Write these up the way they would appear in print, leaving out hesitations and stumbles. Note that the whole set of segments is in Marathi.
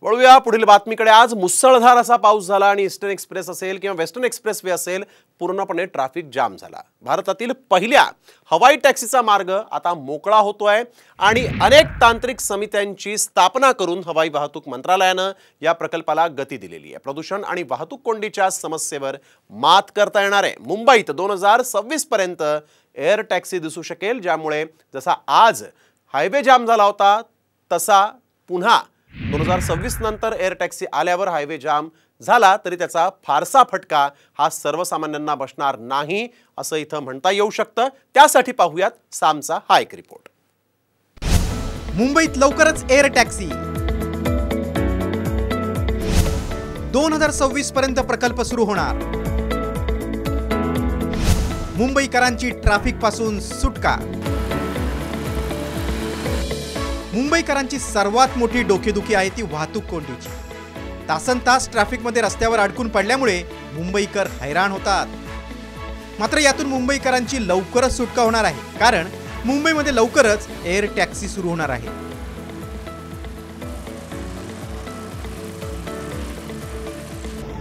वळूया पुढील बातमीकडे। आज मुसळधार असा पाऊस झाला आणि ईस्टर्न एक्सप्रेस असेल किंवा वेस्टर्न एक्सप्रेस वे असेल पूर्णपणे ट्रॅफिक जाम झाला। भारतातील पहिल्या हवाई टॅक्सीचा मार्ग आता मोकळा होतोय आणि अनेक तांत्रिक समित्यांची स्थापना करून हवाई वाहतूक मंत्रालयाने या प्रकल्पाला गती दिलेली आहे। प्रदूषण आणि वाहतूक कोंडीच्या समस्येवर मात करता येणार आहे। मुंबईत 2026 पर्यंत एअर टॅक्सी दिसू शकेल, ज्यामुळे जसा आज हायवे जाम झाला होता तसा पुन्हा 2026 नंतर एअर टॅक्सी आल्यावर हायवे जाम झाला तरी त्याचा फारसा फटका हा सर्वसामान्यांना बसणार नाही असं इथं म्हणता येऊ शकतं। त्यासाठी पाहूयात सामचा हा एक रिपोर्ट। मुंबईत लवकरच एअर टॅक्सी 2026 पर्यंत प्रकल्प सुरू होणार। मुंबईकरांची ट्रॅफिक पासून सुटका। मुंबईकरांची सर्वात मोठी डोकेदुखी आहे ती वाहतूक कोंडीची। तासनतास ट्रॅफिकमध्ये रस्त्यावर अडकून पडल्यामुळे मुंबईकर हैराण होतात। मात्र यातून मुंबईकरांची लवकरच सुटका होणार आहे, कारण मुंबईमध्ये लवकरच एअर टॅक्सी सुरू होणार आहे।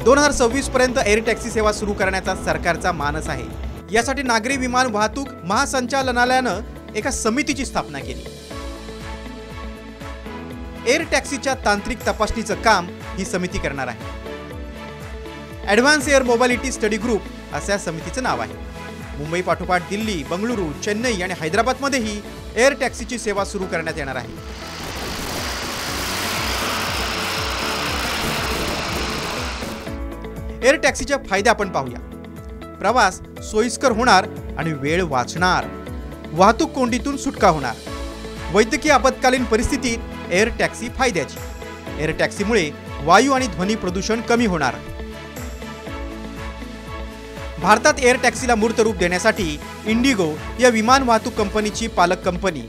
(2026 पर्यंत एअर टॅक्सी सेवा सुरू करण्याचा सरकारचा मानस आहे। यासाठी नागरी विमान वाहतूक महासंचालनालयाने एका समितीची स्थापना केली। एअर टॅक्सीच्या तांत्रिक तपासणीचं काम ही समिती करणार आहे। Advance air mobility study group अशा समितीचं नाव आहे। मुंबई पाठोपाठ दिल्ली, बंगळुरू, चेन्नई आणि हैदराबादमध्येही एअर टॅक्सीची सेवा सुरू करण्यात येणार आहे। एअर टॅक्सीचे फायदे आपण पाहूया। प्रवास सोयीस्कर होणार आणि वेळ वाचणार। वाहतूक कोंडीतून सुटका होणार। वैद्यकीय आपत्कालीन परिस्थितीत एअर टॅक्सी फायद्याची। एअर टॅक्सीमुळे वायू आणि ध्वनी प्रदूषण कमी होणार। भारतात एअर टॅक्सीला मूर्त रूप देण्यासाठी इंडिगो या विमान वाहतूक कंपनीची पालक कंपनी,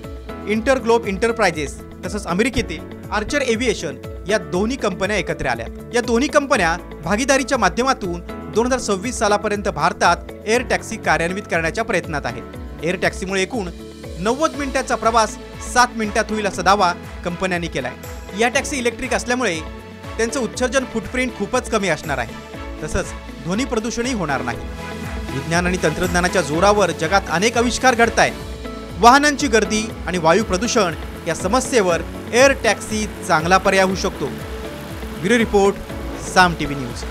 इंटरग्लोब एंटरप्राइजेस तसंच अमेरिकेतील आर्चर एव्हिएशन या दोन्ही कंपन्या एकत्र आल्यात। या दोन्ही कंपन्या भागीदारीच्या माध्यमातून 2026 सालापर्यंत भारतात एअर टॅक्सी कार्यान्वित करण्याच्या प्रयत्नात आहेत। एअर टॅक्सीमुळे एकूण 90 मिनिटांचा प्रवास 7 मिनिटात होईल असा दावा कंपन्यांनी केलाय। या टॅक्सी इलेक्ट्रिक असल्यामुळे त्यांचं उत्सर्जन फुटप्रिंट खूपच कमी असणार आहे। तसंच ध्वनी प्रदूषणही होणार नाही। विज्ञान आणि तंत्रज्ञानाच्या जोरावर जगात अनेक आविष्कार घडतायत। वाहनांची गर्दी आणि वायू प्रदूषण या समस्येवर एअर टॅक्सी चांगला पर्याय होऊ शकतो। ब्युरो रिपोर्ट, साम टीव्ही न्यूज।